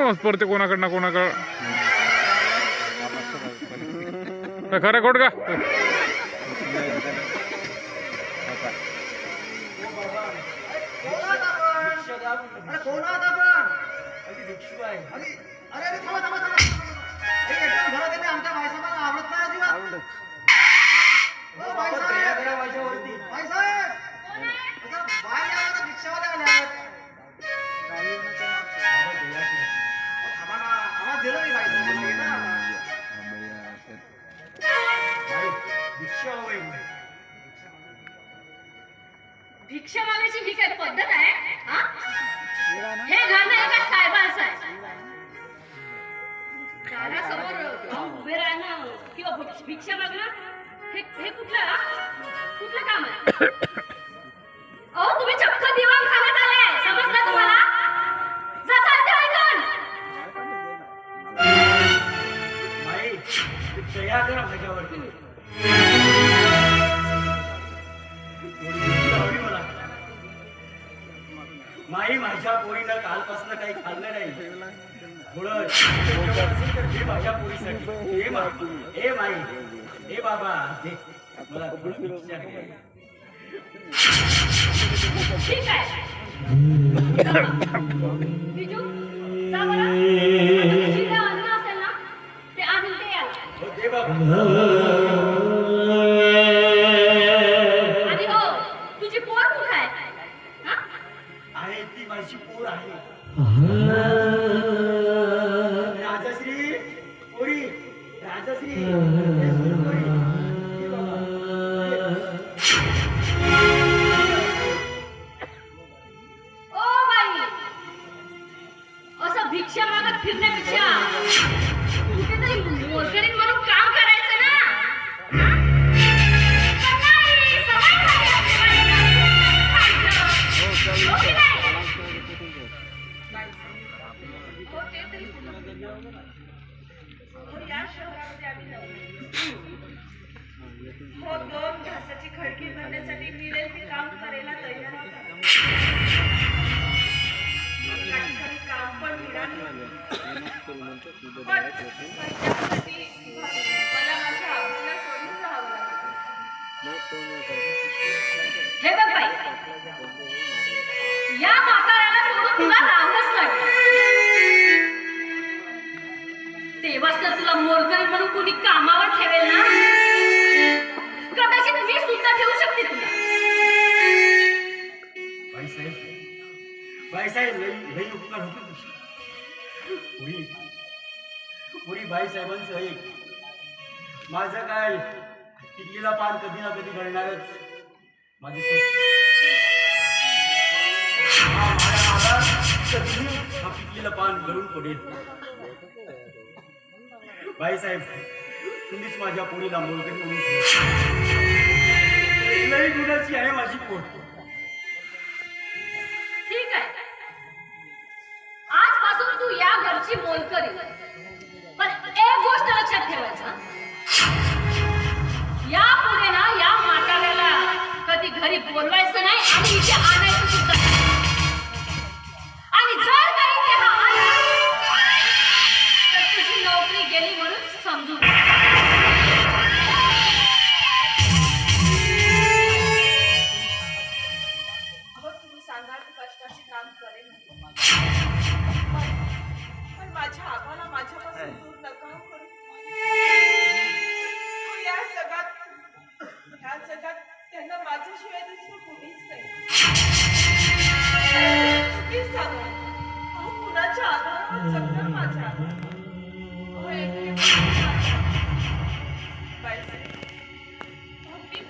मग पडते कोणाकडनं कोणाकडं खरं खोट का भिक्षा मागायची ही काय पद्धत आहे? हे घालणं एका साहेबांचं आहे. दारासमोर उभे राहणं किंवा भिक्षा मागणं हे कुठलं काम आहे? अहो तुम्ही चक्क दिवाण खाण्यात आले, समजलं तुम्हाला? जसा ते ऐकून माई दया करा माझ्यावरती. माई माझ्या पोरीनं कालपासून काही खाल्लं नाही. थोडं हे माझ्या पोरीसाठी. हे माई हे बाबा मला ठीक आहे. बिजू जा बरं. तुझी काय अन्न असेल ना ते आणून ते याला. दे बाबा. आणि हो तुझी पोर कुठे आहे? आहे ती माझी पोर आहे. राजश्री पोरी राजश्री ओ बाई असं भिक्षा मागत फिरण्यापेक्षा कुठेतरी मोलकरीण म्हणून काम करायचं ना. पण नाही, सवय झाली आपली बाईला. हो की नाही? हो, ते तरी हो, या शहरामध्ये आम्ही नव्हतो. हो, 2 घासाची खडकी भरण्यासाठी मिळेल ते काम करायला तयार होता. काही काम पण मिळालं. पण पैशासाठी मला माझ्या आम्हाला सोडून राहावं लागलं. हे बघ बाई, या म्हाताऱ्याला सोडून तुला राहावंच लागलं. तेव्हाच तर तुला मोलकरीण म्हणून कुणी कामावर ठेवेल ना. कदाचित मी सुद्धा ठेवू शकते तुला. बाईसाहेब लई उपकार होतो तुझी. पुरी बाईसाहेबांचं ऐक. माझं काय पिकलेला पान कधी ना कधी घडणारच. माझे हा पिकलेलं पान गळून पडेल. बाईसाहेब तुम्हीच माझ्या पोरीला मोलकरीण म्हणून लई गुणाची आहे माझी पोर. ठीक आहे, आजपासून तू या घरची मोलकरीण. पण एक गोष्ट लक्षात ठेवायचं, या पुढे ना या म्हाताऱ्याला कधी घरी बोलवायचं नाही आणि इथे आणायचं सुद्धा नाही. आणि जर काही ते हा आला तर तुझी नोकरी गेली म्हणून समजू. तुम्ही सांगाल कष्टाचे काम करेल, पण माझ्या आबाला माझ्यापासून दूर नका करू. या जगात त्यांना माझ्याशिवाय दुसरं कुणीच नाही. तुम्हीच सांगा, कुणाच्या आधारावर जगणार माझ्या आधार.